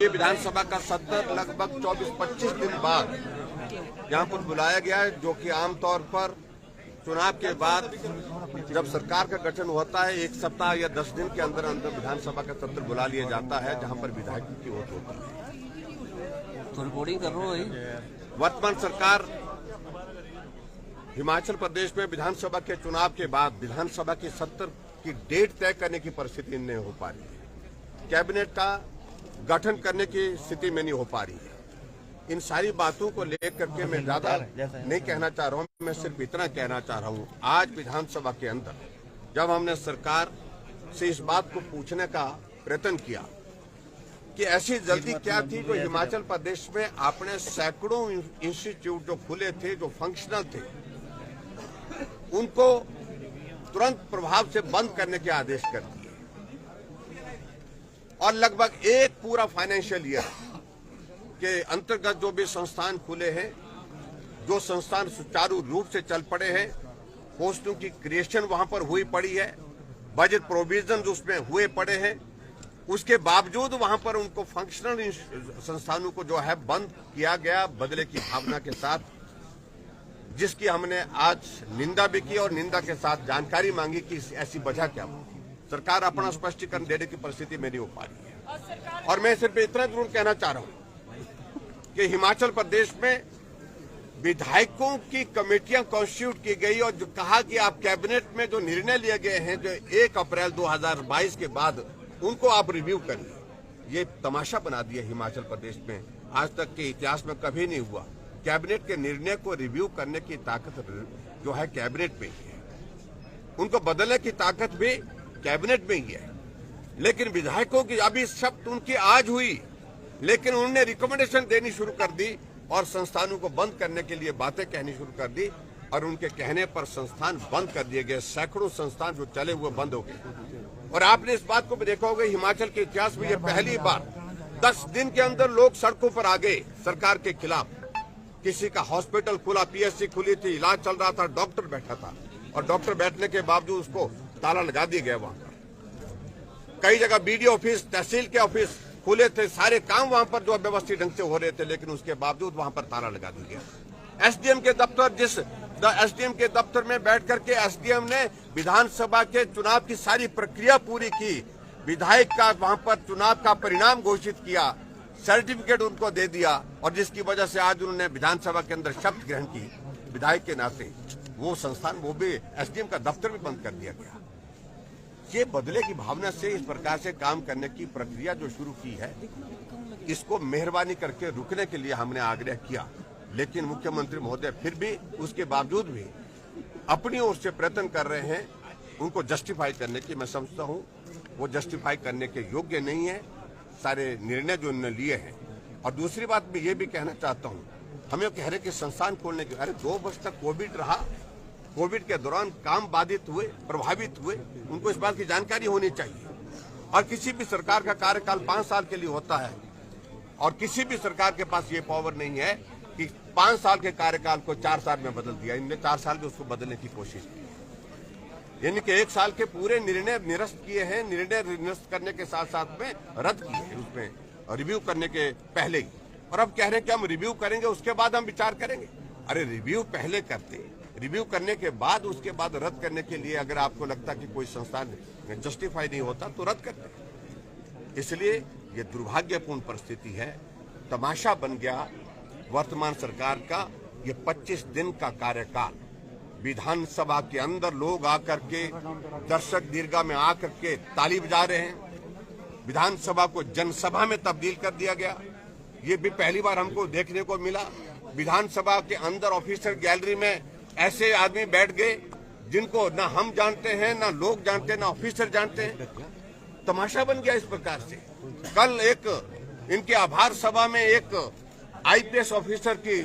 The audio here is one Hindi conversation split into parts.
ये विधानसभा का सत्र लगभग 24-25 दिन बाद यहाँ पर बुलाया गया है, जो कि आमतौर पर चुनाव के बाद जब सरकार का गठन होता है 1 सप्ताह या 10 दिन के अंदर अंदर विधानसभा का सत्र बुला लिया जाता है, जहाँ पर विधायकों की वोट होती है। तो रिपोर्टिंग कर रहा हूँ। वर्तमान सरकार हिमाचल प्रदेश में विधानसभा के चुनाव के बाद विधानसभा की सत्र की डेट तय करने की परिस्थिति नहीं हो पा रही है, कैबिनेट का गठन करने की स्थिति में नहीं हो पा रही है। इन सारी बातों को लेकर के मैं ज्यादा नहीं कहना चाह रहा हूं, मैं सिर्फ इतना कहना चाह रहा हूं, आज विधानसभा के अंदर जब हमने सरकार से इस बात को पूछने का प्रयत्न किया कि ऐसी जल्दी क्या थी जो हिमाचल प्रदेश में आपने सैकड़ों इंस्टीट्यूट जो खुले थे, जो फंक्शनल थे, उनको तुरंत प्रभाव से बंद करने के आदेश कर दिए और लगभग एक पूरा फाइनेंशियल ईयर के अंतर्गत जो भी संस्थान खुले हैं, जो संस्थान सुचारू रूप से चल पड़े हैं, पोस्टों की क्रिएशन वहां पर हुई पड़ी है, बजट प्रोविजन उसमें हुए पड़े हैं, उसके बावजूद वहां पर उनको फंक्शनल संस्थानों को जो है बंद किया गया बदले की भावना के साथ, जिसकी हमने आज निंदा भी की और निंदा के साथ जानकारी मांगी कि ऐसी वजह क्या हुई। सरकार अपना स्पष्टीकरण देने की परिस्थिति में नहीं हो पा रही है। और मैं सिर्फ इतना जरूर कहना चाह रहा हूं कि हिमाचल प्रदेश में विधायकों की कमेटियां कॉन्स्टिट्यूट की गई और जो कहा कि आप कैबिनेट में जो निर्णय लिए गए हैं जो 1 अप्रैल 2022 के बाद उनको आप रिव्यू करिए। ये तमाशा बना दिया हिमाचल प्रदेश में, आज तक के इतिहास में कभी नहीं हुआ। कैबिनेट के निर्णय को रिव्यू करने की ताकत जो है कैबिनेट में ही है, उनको बदलने की ताकत भी कैबिनेट में ही है। लेकिन विधायकों की अभी शब्द उनकी आज हुई, लेकिन उन्होंने रिकमेंडेशन देनी शुरू कर दी और संस्थानों को बंद करने के लिए बातें कहनी शुरू कर दी और उनके कहने पर संस्थान बंद कर दिए गए। सैकड़ों संस्थान जो चले हुए बंद हो गए। और आपने इस बात को भी देखा होगा, हिमाचल के इतिहास में यह पहली बार 10 दिन के अंदर लोग सड़कों पर आ गए सरकार के खिलाफ। किसी का हॉस्पिटल खुला, पीएचसी खुली थी, इलाज चल रहा था, डॉक्टर बैठा था और डॉक्टर बैठने के बावजूद उसको ताला लगा दिया गया। वहां पर कई जगह बीडीओ ऑफिस, तहसील के ऑफिस खुले थे, सारे काम वहां पर जो व्यवस्थित ढंग से हो रहे थे, लेकिन उसके बावजूद वहां पर ताला लगा दिया गया। एसडीएम के दफ्तर, एसडीएम के दफ्तर में बैठ करके एसडीएम ने विधानसभा के चुनाव की सारी प्रक्रिया पूरी की, विधायक का वहां पर चुनाव का परिणाम घोषित किया, सर्टिफिकेट उनको दे दिया और जिसकी वजह से आज उन्होंने विधानसभा के अंदर शपथ ग्रहण की विधायक के नाते। वो संस्थान, वो भी एसडीएम का दफ्तर भी बंद कर दिया गया। ये बदले की भावना से इस प्रकार से काम करने की प्रक्रिया जो शुरू की है, इसको मेहरबानी करके रुकने के लिए हमने आग्रह किया, लेकिन मुख्यमंत्री महोदय फिर भी उसके बावजूद भी अपनी ओर से प्रयत्न कर रहे हैं उनको जस्टिफाई करने की। मैं समझता हूं वो जस्टिफाई करने के योग्य नहीं है सारे निर्णय जो उन्होंने लिए हैं। और दूसरी बात मैं ये भी कहना चाहता हूं, हमें कह रहे कि संस्थान खोलने के, अरे 2 वर्ष तक कोविड रहा, कोविड के दौरान काम बाधित हुए, प्रभावित हुए, उनको इस बात की जानकारी होनी चाहिए। और किसी भी सरकार का कार्यकाल 5 साल के लिए होता है और किसी भी सरकार के पास ये पावर नहीं है कि 5 साल के कार्यकाल को 4 साल में बदल दिया। इनने 4 साल में उसको बदलने की कोशिश की, यानी कि 1 साल के पूरे निर्णय निरस्त किए हैं। निर्णय निरस्त करने के साथ साथ में रद्द किए हैं उसमें रिव्यू करने के पहले ही। और अब कह रहे हैं कि हम रिव्यू करेंगे उसके बाद हम विचार करेंगे। अरे रिव्यू पहले करते, रिव्यू करने के बाद उसके बाद रद्द करने के लिए अगर आपको लगता कि कोई संस्थान जस्टिफाई नहीं होता तो रद्द करते। इसलिए ये दुर्भाग्यपूर्ण परिस्थिति है, तमाशा बन गया वर्तमान सरकार का ये 25 दिन का कार्यकाल। विधानसभा के अंदर लोग आकर के, दर्शक दीर्घा में आकर के ताली बजा रहे हैं। विधानसभा को जनसभा में तब्दील कर दिया गया। ये भी पहली बार हमको देखने को मिला। विधानसभा के अंदर ऑफिसर गैलरी में ऐसे आदमी बैठ गए जिनको ना हम जानते हैं, ना लोग जानते हैं, ना ऑफिसर जानते हैं। तमाशा बन गया इस प्रकार से। कल एक इनके आभार सभा में एक आईपीएस ऑफिसर की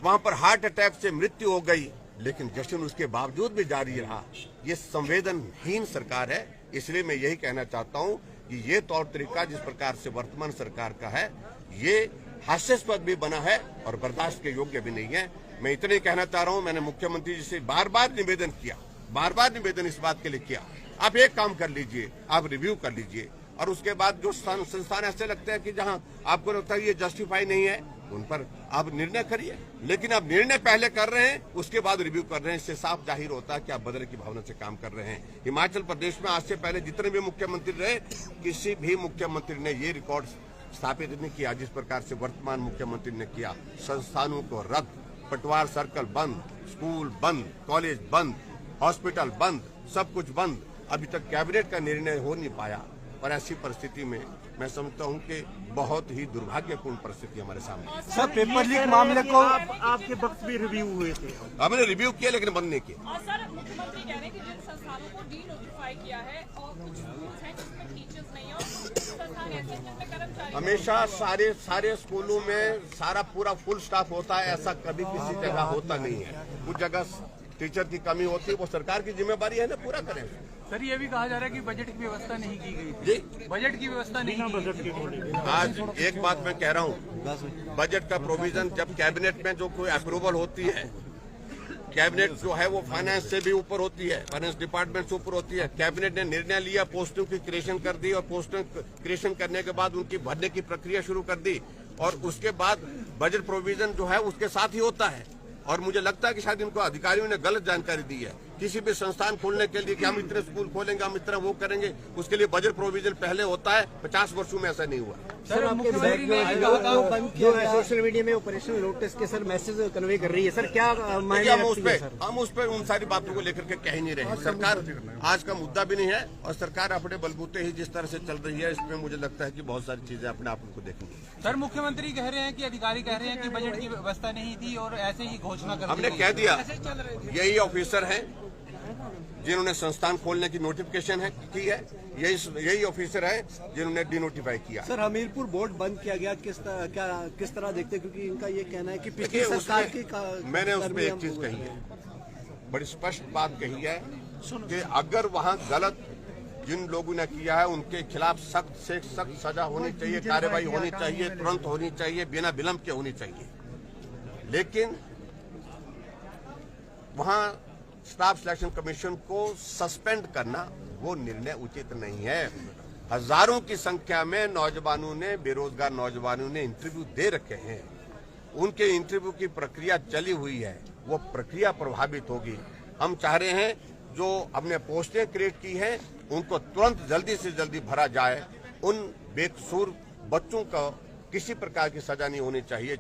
वहां पर हार्ट अटैक से मृत्यु हो गई, लेकिन जश्न उसके बावजूद भी जारी रहा। ये संवेदनहीन सरकार है। इसलिए मैं यही कहना चाहता हूं कि ये तौर तरीका जिस प्रकार से वर्तमान सरकार का है, ये हास्यास्पद भी बना है और बर्दाश्त के योग्य भी नहीं है। मैं इतना ही कहना चाह रहा हूं, मैंने मुख्यमंत्री जी से बार बार निवेदन किया, बार बार निवेदन इस बात के लिए किया, आप एक काम कर लीजिए, आप रिव्यू कर लीजिए। और उसके बाद जो संस्थान ऐसे लगते हैं कि जहां आपको लगता है ये जस्टिफाई नहीं है, उन पर आप निर्णय करिए। लेकिन आप निर्णय पहले कर रहे हैं, उसके बाद रिव्यू कर रहे हैं। इससे साफ जाहिर होता है कि आप बदले की भावना से काम कर रहे हैं। हिमाचल प्रदेश में आज से पहले जितने भी मुख्यमंत्री रहे, किसी भी मुख्यमंत्री ने ये रिकॉर्ड स्थापित नहीं किया जिस प्रकार से वर्तमान मुख्यमंत्री ने किया। संस्थानों को रद्द, पटवार सर्कल बंद, स्कूल बंद, कॉलेज बंद, हॉस्पिटल बंद, सब कुछ बंद। अभी तक कैबिनेट का निर्णय हो नहीं पाया। और ऐसी परिस्थिति में मैं समझता हूं कि बहुत ही दुर्भाग्यपूर्ण परिस्थिति हमारे सामने। सर, पेपर लीक मामले को आपके वक्त भी रिव्यू हुए थे? हमने रिव्यू किया लेकिन बंद नहीं किया। और सर, मुख्यमंत्री कह रहे हैं कि जिन संस्थानों को डी-नोटिफाई किया है और कुछ स्कूल्स हैं जिसमें टीचर्स नहीं है और संस्थान ऐसे जिनमें कर्मचारी हमेशा सारे स्कूलों में सारा पूरा फुल स्टाफ होता है, ऐसा कभी किसी जगह होता नहीं है। कुछ जगह टीचर की कमी होती है, वो सरकार की जिम्मेदारी है ना, पूरा करें। सर, ये भी कहा जा रहा है कि बजट की व्यवस्था नहीं की गई थी। जी, बजट की व्यवस्था नहीं की गई। आज एक बात मैं कह रहा हूँ, बजट का प्रोविजन जब कैबिनेट में जो कोई अप्रूवल होती है, कैबिनेट जो है वो फाइनेंस से भी ऊपर होती है, फाइनेंस डिपार्टमेंट से ऊपर होती है। कैबिनेट ने निर्णय लिया, पोस्टों की क्रिएशन कर दी और पोस्टों क्रिएशन करने के बाद उनकी भरने की प्रक्रिया शुरू कर दी और उसके बाद बजट प्रोविजन जो है उसके साथ ही होता है। और मुझे लगता है कि शायद इनको अधिकारियों ने गलत जानकारी दी है। किसी भी संस्थान खोलने के लिए कि हम इतने स्कूल खोलेंगे, हम इतना वो करेंगे, उसके लिए बजट प्रोविजन पहले होता है। 50 वर्षों में ऐसा नहीं हुआ। सर, मुख्यमंत्री ने जो सोशल मीडिया में ऑपरेशन लोटस के सर मैसेज कन्वे कर रही है, सर क्या हम उस पर उन सारी बातों को लेकर के कह नहीं रहे। सरकार आज का मुद्दा भी नहीं है और सरकार अपने बलबूते ही जिस तरह से चल रही है, इसमें मुझे लगता है कि बहुत सारी चीजें अपने आप को देखनी है। सर, मुख्यमंत्री कह रहे हैं कि अधिकारी कह रहे हैं कि बजट की व्यवस्था नहीं थी और ऐसे ही घोषणा कर दी। हमने कह दिया, यही ऑफिसर हैं जिन्होंने संस्थान खोलने की नोटिफिकेशन की है, यही ऑफिसर है जिन्होंने डिनोटिफाई किया। सर, हमीरपुर बोर्ड बंद किया गया, किस तरह देखते हैं? क्योंकि इनका ये कहना है कि पिछली सरकार की मैंने उसमें एक चीज कही है, बड़ी स्पष्ट बात कही है कि अगर वहां गलत जिन लोगों ने किया है उनके खिलाफ सख्त से सख्त सजा होनी चाहिए, कार्रवाई होनी चाहिए, तुरंत होनी चाहिए, बिना विलंब के होनी चाहिए। लेकिन वहां स्टाफ सिलेक्शन कमीशन को सस्पेंड करना वो निर्णय उचित नहीं है। हजारों की संख्या में नौजवानों ने, बेरोजगार नौजवानों ने इंटरव्यू दे रखे हैं। उनके इंटरव्यू की प्रक्रिया चली हुई है, वो प्रक्रिया प्रभावित होगी। हम चाह रहे हैं जो हमने पोस्टें क्रिएट की हैं उनको तुरंत जल्दी से जल्दी भरा जाए। उन बेकसूर बच्चों को किसी प्रकार की सजा नहीं होनी चाहिए।